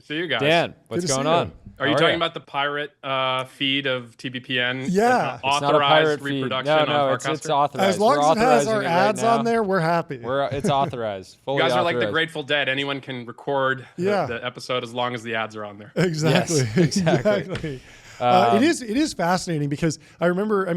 See you guys. Dan, what's going on? Are you talking about the pirate feed of TBPN? Yeah. It's not a authorized pirate feed. reproduction No, on it's Farcaster? authorized. As long as it has our authorizing it right ads now. on there, we're happy. It's authorized. Fully You guys are like the authorized. Grateful Dead. Anyone can record the episode as long as the ads are on there. Exactly. Yes, exactly. It is fascinating because I remember,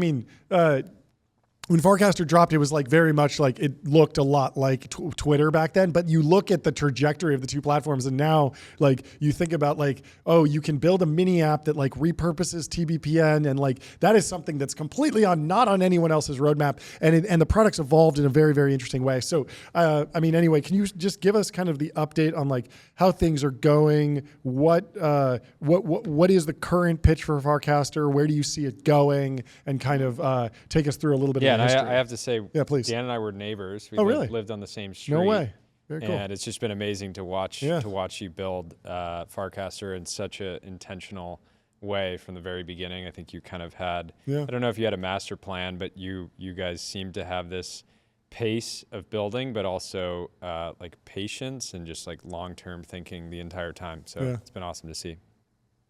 when Farcaster dropped, it was like very much like it looked a lot like Twitter back then. But you look at the trajectory of the two platforms, and now like you think about like, oh, you can build a mini app that like repurposes TBPN, and like that is something that's completely not on anyone else's roadmap, and the product's evolved in a very, very interesting way. So, anyway, can you just give us kind of the update on like how things are going? What is the current pitch for Farcaster? Where do you see it going? And kind of take us through a little bit. Yeah, and I have to say, please. Dan and I were neighbors. We really? lived on the same street. No way. Very cool. And it's just been amazing to watch you build Farcaster in such an intentional way from the very beginning. I think you kind of had, I don't know if you had a master plan, but you guys seem to have this pace of building, but also like patience and just like long-term thinking the entire time. So it's been awesome to see.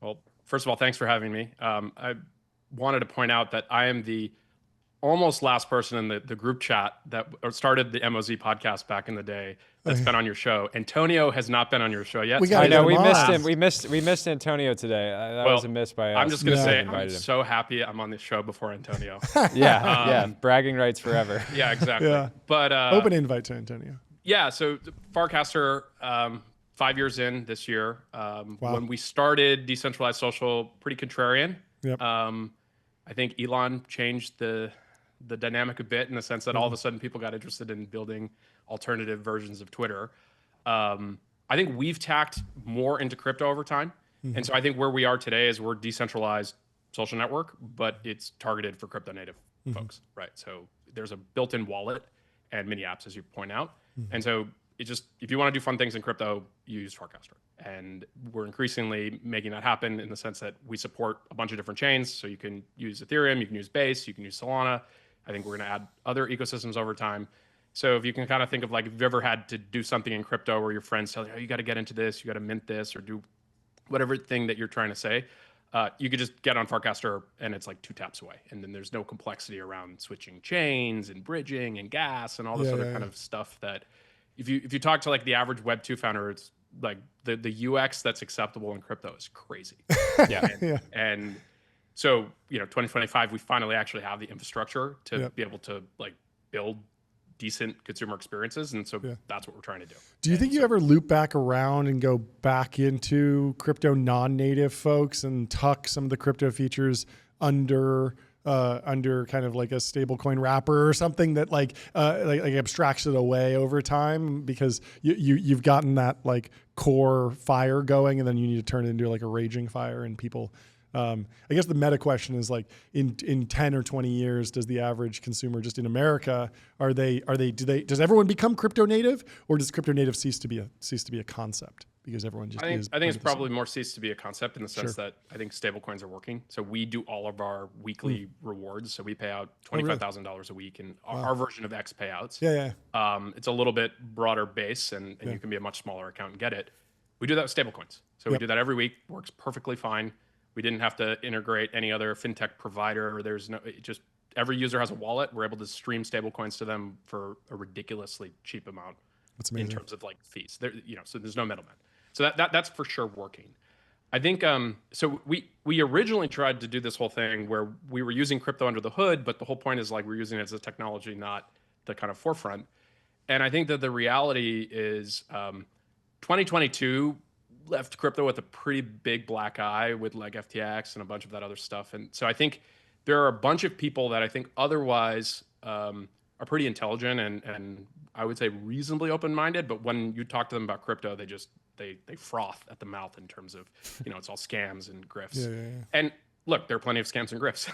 Well, first of all, thanks for having me. I wanted to point out that I am the almost last person in the group chat that started the MOZ podcast back in the day that's been on your show. Antonio has not been on your show yet. I know we missed him. We missed Antonio today. That was a miss by us. I'm just going to say I'm so happy I'm on this show before Antonio. Bragging rights forever. Yeah, exactly. Yeah. But open invite to Antonio. Yeah, so Farcaster 5 years in this year. When we started Decentralized Social, pretty contrarian. Yep. I think Elon changed the dynamic a bit in the sense that all of a sudden people got interested in building alternative versions of Twitter. I think we've tacked more into crypto over time. And so I think where we are today is we're decentralized social network, but it's targeted for crypto native folks, right? So there's a built-in wallet and mini apps, as you point out. And so if you want to do fun things in crypto, you use Farcaster. And we're increasingly making that happen in the sense that we support a bunch of different chains. So you can use Ethereum, you can use Base, you can use Solana. I think we're going to add other ecosystems over time. So if you can kind of think of like, if you've ever had to do something in crypto where your friends tell you, oh, you got to get into this, you got to mint this, or do whatever thing that you're trying to say, you could just get on Farcaster and it's like 2 taps away. And then there's no complexity around switching chains and bridging and gas and all this other kind of stuff that if you talk to like the average Web 2 founder, it's like the UX that's acceptable in crypto is crazy. And so, 2025, we finally actually have the infrastructure to be able to like build decent consumer experiences. And so that's what we're trying to do. Do you think you ever loop back around and go back into crypto non-native folks and tuck some of the crypto features under kind of like a stablecoin wrapper or something that like abstracts it away over time because you've gotten that like core fire going and then you need to turn it into like a raging fire and people. I guess the meta question is like in 10 or 20 years, does the average consumer just in America, does everyone become crypto native or does crypto native cease to be a concept because everyone just I think it's probably more ceased to be a concept in the sense that I think stablecoins are working. So we do all of our weekly rewards. So we pay out $25,000 a week in our version of X payouts. It's a little bit broader base and you can be a much smaller account and get it. We do that with stablecoins. So we do that every week, works perfectly fine. We didn't have to integrate any other fintech provider. Every user has a wallet. We're able to stream stablecoins to them for a ridiculously cheap amount. That's amazing. In terms of like fees. So there's no middleman. So that's for sure working. I think so we originally tried to do this whole thing where we were using crypto under the hood, but the whole point is like we're using it as a technology, not the kind of forefront. And I think that the reality is 2022 left crypto with a pretty big black eye with like FTX and a bunch of that other stuff. And so I think there are a bunch of people that I think otherwise are pretty intelligent and I would say reasonably open-minded, but when you talk to them about crypto, they froth at the mouth in terms of, it's all scams and grifts. And look, there are plenty of scams and grifts.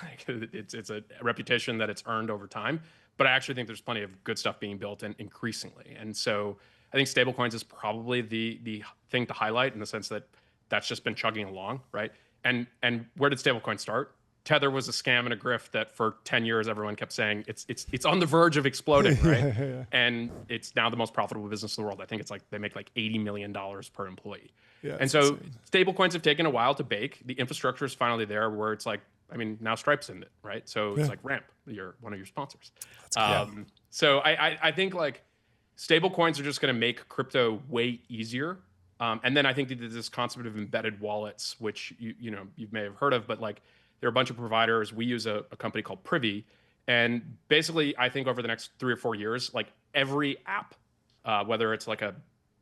It's a reputation that it's earned over time, but I actually think there's plenty of good stuff being built and increasingly. And so I think stablecoins is probably the thing to highlight in the sense that that's just been chugging along, right? And where did stablecoin start? Tether was a scam and a grift that for 10 years everyone kept saying it's on the verge of exploding, right? And it's now the most profitable business in the world. I think it's like they make like $80 million per employee. Yeah, And so stable coins have taken a while to bake. The infrastructure is finally there where it's like, I mean, now Stripe's in it, right? So it's like Ramp, one of your sponsors. So I think like stable coins are just going to make crypto way easier. And then I think that this concept of embedded wallets, which you may have heard of, but like there are a bunch of providers. We use a company called Privy, and basically I think over the next 3 or 4 years, like every app, whether it's like a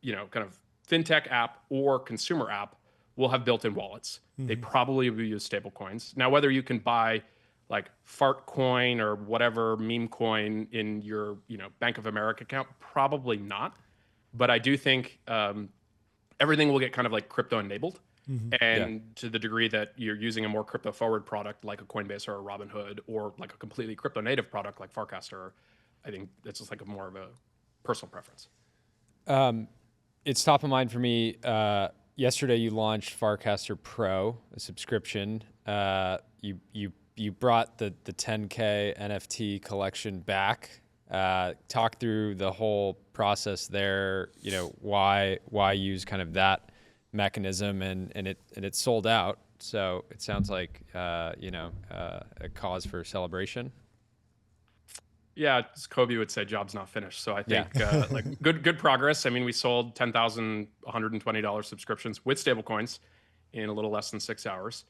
kind of fintech app or consumer app, will have built-in wallets. They probably will use stable coins. Now, whether you can buy like fart coin or whatever meme coin in your Bank of America account, probably not. But I do think everything will get kind of like crypto enabled. And to the degree that you're using a more crypto forward product like a Coinbase or a Robinhood, or like a completely crypto native product like Farcaster, I think that's just like more of a personal preference. It's top of mind for me. Yesterday you launched Farcaster Pro, a subscription. You brought the 10K NFT collection back. Talk through the whole process there. Why use kind of that mechanism, and it sold out. So it sounds like a cause for celebration. Yeah, as Kobe would say, job's not finished. So I think like good progress. I mean, we sold 10,120 subscriptions with stablecoins in a little less than 6 hours.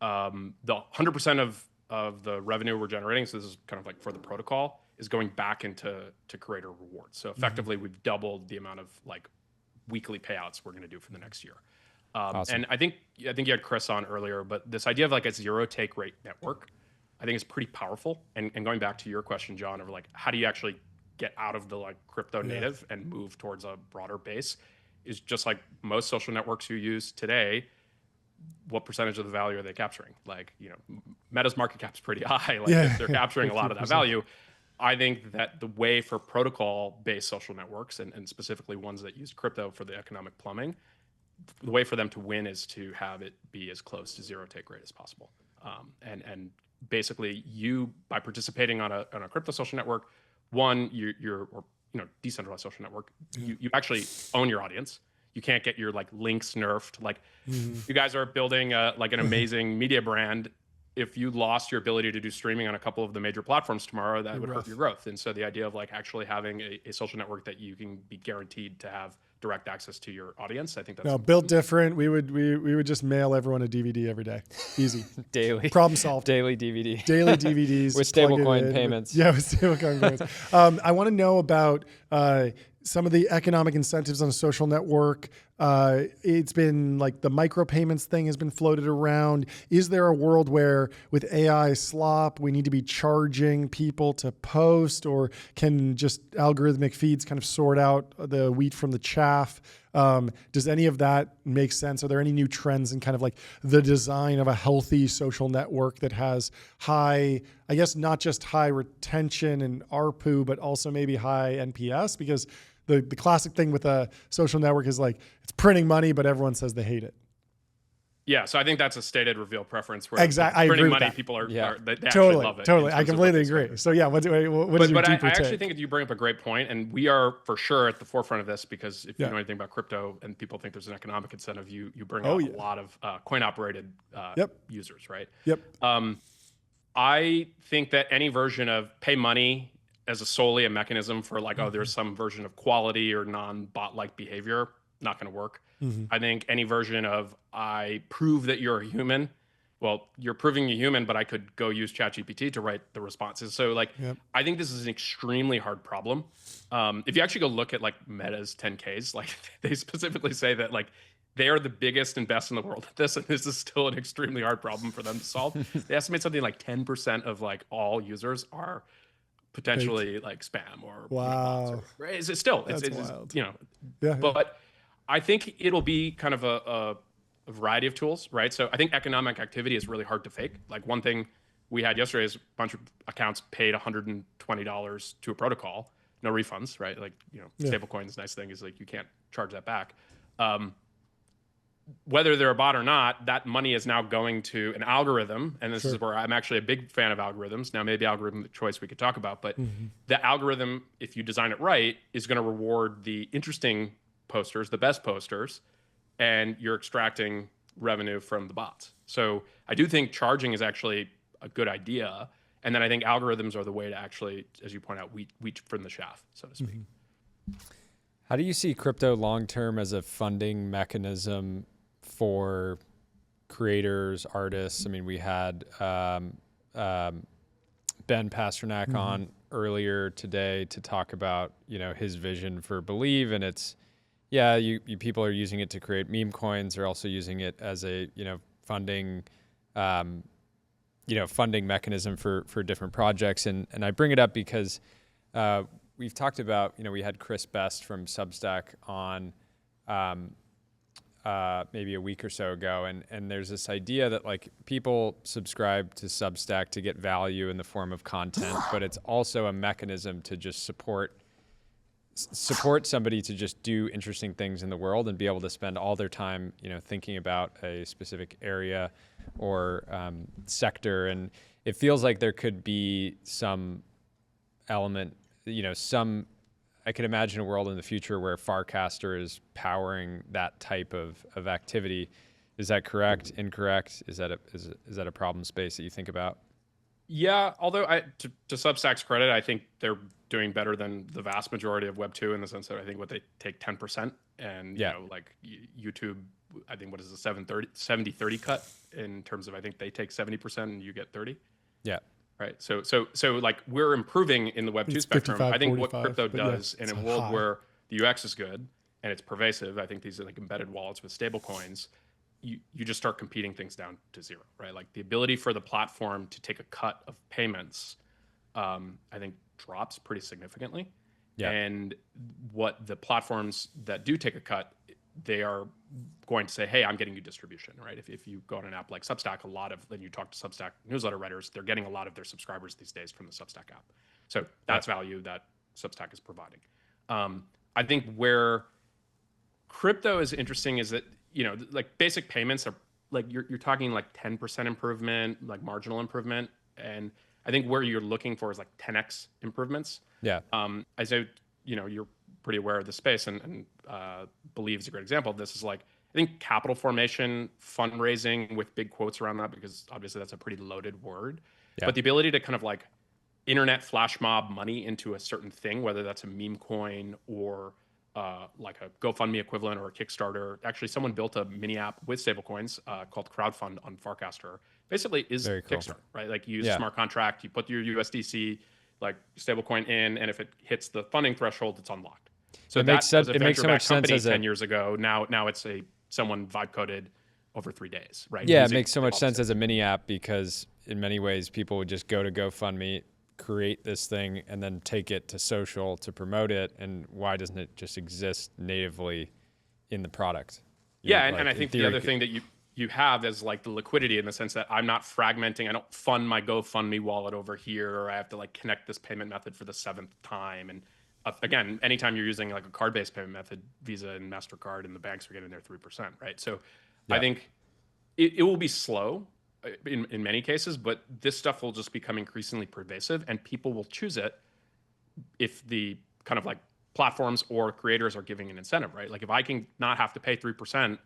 The 100% of the revenue we're generating, so this is kind of like for the protocol, is going back into creator rewards. So effectively, we've doubled the amount of like weekly payouts we're going to do for the next year. Awesome. And I think you had Chris on earlier, but this idea of like a zero take rate network, I think is pretty powerful. And going back to your question, John, of like, how do you actually get out of the like crypto native and move towards a broader base, is just like most social networks you use today. What percentage of the value are they capturing? Like, Meta's market cap's pretty high. Like they're capturing a lot of that value. I think that the way for protocol-based social networks, and specifically ones that use crypto for the economic plumbing, the way for them to win is to have it be as close to zero take rate as possible. And basically, you, by participating on a crypto social network, one, or decentralized social network, you actually own your audience. You can't get your like links nerfed. Like you guys are building like an amazing media brand. If you lost your ability to do streaming on a couple of the major platforms tomorrow, that would hurt your growth. And so the idea of like actually having a social network that you can be guaranteed to have direct access to your audience, I think that's built different. We would just mail everyone a DVD every day. Easy. Daily. Problem solved. Daily DVD. Daily DVDs. With stablecoin payments. With stablecoin payments. I want to know about some of the economic incentives on a social network. It's been like the micropayments thing has been floated around. Is there a world where with AI slop, we need to be charging people to post, or can just algorithmic feeds kind of sort out the wheat from the chaff? Does any of that make sense? Are there any new trends in kind of like the design of a healthy social network that has high, I guess, not just high retention and ARPU, but also maybe high NPS? Because the classic thing with a social network is like it's printing money, but everyone says they hate it. Yeah, so I think that's a stated reveal preference. Where exactly, I printing agree with money, that. people are they totally, actually love it. Totally, I completely agree. So yeah, what is your But deeper I actually take? think that you bring up a great point, and we are for sure at the forefront of this, because if you know anything about crypto and people think there's an economic incentive, you bring out a lot of coin operated users, right? Yep. I think that any version of pay money as solely a mechanism for like, there's some version of quality or non-bot-like behavior, not going to work. I think any version of I prove that you're a human, well, you're proving you're human, but I could go use ChatGPT to write the responses. So like, I think this is an extremely hard problem. If you actually go look at like Meta's 10Ks, like they specifically say that like they are the biggest and best in the world at this, and this is still an extremely hard problem for them to solve. They estimate something like 10% of like all users are potentially like spam or wow. Is it still? That's it's wild. But I think it'll be kind of a variety of tools, right? So I think economic activity is really hard to fake. Like one thing we had yesterday is a bunch of accounts paid $120 to a protocol, no refunds, right? Like stablecoins, nice thing is like you can't charge that back. Whether they're a bot or not, that money is now going to an algorithm. And this is where I'm actually a big fan of algorithms. Now, maybe algorithmic choice we could talk about, but the algorithm, if you design it right, is going to reward the interesting posters, the best posters, and you're extracting revenue from the bots. So I do think charging is actually a good idea. And then I think algorithms are the way to actually, as you point out, wheat from the chaff, so to speak. How do you see crypto long-term as a funding mechanism for creators, artists? I mean, we had Ben Pasternak on earlier today to talk about, his vision for Believe, and it's, you people are using it to create meme coins. They're also using it as a, funding, funding mechanism for different projects. And I bring it up because we've talked about, we had Chris Best from Substack on maybe a week or so ago, and there's this idea that like people subscribe to Substack to get value in the form of content, but it's also a mechanism to just support somebody to just do interesting things in the world and be able to spend all their time, thinking about a specific area or sector. And it feels like there could be some element, I could imagine a world in the future where Farcaster is powering that type of activity. Is that correct? Incorrect? Is that a problem space that you think about? Yeah, although to Substack's credit, I think they're doing better than the vast majority of Web 2 in the sense that I think what they take 10%, and like YouTube, I think what is the 70-30 cut in terms of I think they take 70% and you get 30. Yeah. Right. So like we're improving in the Web 2 spectrum. I think what crypto does in a world where the UX is good and it's pervasive, I think these are like embedded wallets with stable coins. You just start competing things down to zero, right? Like the ability for the platform to take a cut of payments, I think drops pretty significantly. Yeah. And what the platforms that do take a cut, they are going to say, hey, I'm getting you distribution, right? If you go on an app like Substack, when you talk to Substack newsletter writers, they're getting a lot of their subscribers these days from the Substack app. So that's value that Substack is providing. I think where crypto is interesting is that, like basic payments are like, you're talking like 10% improvement, like marginal improvement. And I think where you're looking for is like 10x improvements. Yeah. As you're pretty aware of the space and Believe is a great example of this is like, I think capital formation, fundraising with big quotes around that, because obviously that's a pretty loaded word, but the ability to kind of like internet flash mob money into a certain thing, whether that's a meme coin or like a GoFundMe equivalent or a Kickstarter. Actually, someone built a mini app with stablecoins called Crowdfund on Farcaster. Basically is Kickstarter, right? Like you use a smart contract, you put your USDC like stablecoin in, and if it hits the funding threshold, it's unlocked. So it makes so much sense as 10 years ago. Now it's someone vibe coded over 3 days, right? Yeah, it makes so much sense as a mini app because in many ways people would just go to GoFundMe, create this thing, and then take it to social to promote it. And why doesn't it just exist natively in the product? And I think the other thing that you have is like the liquidity in the sense that I'm not fragmenting. I don't fund my GoFundMe wallet over here, or I have to like connect this payment method for the 7th time. And again, anytime you're using like a card-based payment method, Visa and MasterCard and the banks are getting their 3%, right? So I think it will be slow in many cases, but this stuff will just become increasingly pervasive and people will choose it if the kind of like platforms or creators are giving an incentive, right? Like if I can not have to pay 3%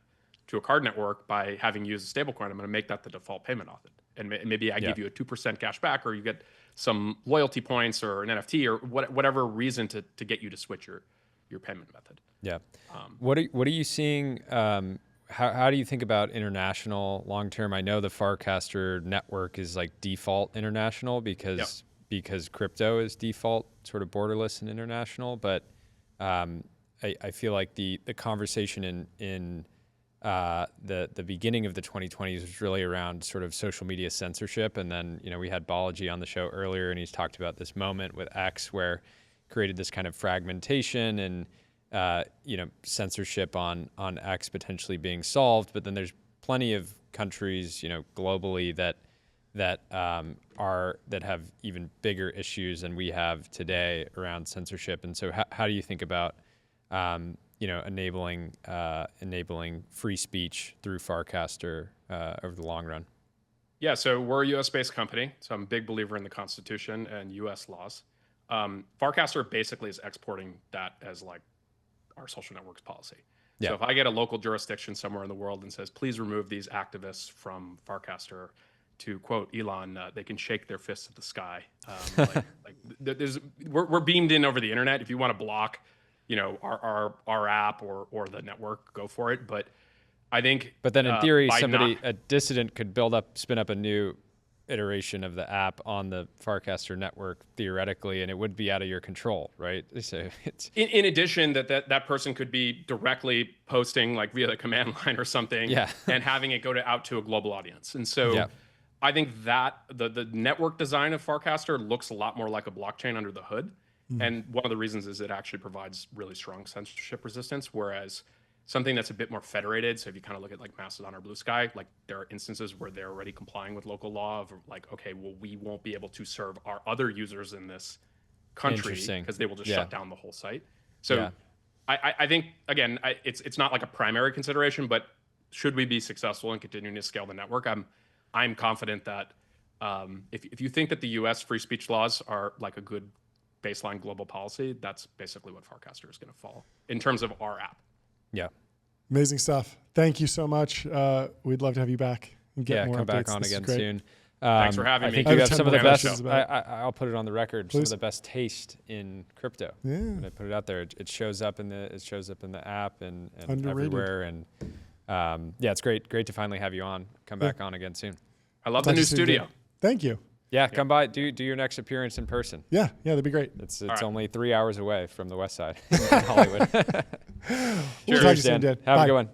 to a card network by having used a stablecoin, I'm going to make that the default payment method. And maybe I give you a 2% cash back, or you get some loyalty points or an NFT or whatever reason to get you to switch your payment method. Yeah. What are you seeing? How do you think about international long term? I know the Farcaster network is like default international because crypto is default sort of borderless and international. But I feel like the conversation in the beginning of the 2020s was really around sort of social media censorship. And then, we had Balaji on the show earlier and he's talked about this moment with X where created this kind of fragmentation and, censorship on X potentially being solved. But then there's plenty of countries, globally that have even bigger issues than we have today around censorship. And so how do you think about, enabling free speech through Farcaster over the long run? Yeah, so we're a U.S.-based company, so I'm a big believer in the Constitution and U.S. laws. Farcaster basically is exporting that as like our social networks policy. Yeah. So if I get a local jurisdiction somewhere in the world and says, please remove these activists from Farcaster, to quote Elon, they can shake their fists at the sky. We're beamed in over the internet. If you want to block, our app or the network, go for it. But I think, but then in theory, a dissident could spin up a new iteration of the app on the Farcaster network theoretically, and it would be out of your control, right? So it's in addition that person could be directly posting like via the command line or something, and having it go out to a global audience. And so I think that the network design of Farcaster looks a lot more like a blockchain under the hood. And one of the reasons is it actually provides really strong censorship resistance, whereas something that's a bit more federated. So if you kind of look at like Mastodon or Blue Sky, like there are instances where they're already complying with local law of like, okay, well, we won't be able to serve our other users in this country because they will just shut down the whole site. So I think, again, it's not like a primary consideration, but should we be successful in continuing to scale the network, I'm confident that if you think that the US free speech laws are like a good baseline global policy, that's basically what Farcaster is going to follow in terms of our app. Yeah. Amazing stuff. Thank you so much. We'd love to have you back and get more come updates. back on again soon. Thanks for having me. I think you have some of the best, I'll put it on the record, some of the best taste in crypto. Yeah. When I put it out there, it shows up in the app and Underrated. everywhere. And it's great to finally have you on. Come back on again soon. I love the new studio. Thank you. Yeah, come by, do your next appearance in person. Yeah, that'd be great. It's only 3 hours away from the West Side in Hollywood. We'll talk to you soon, Dan. Have a good one.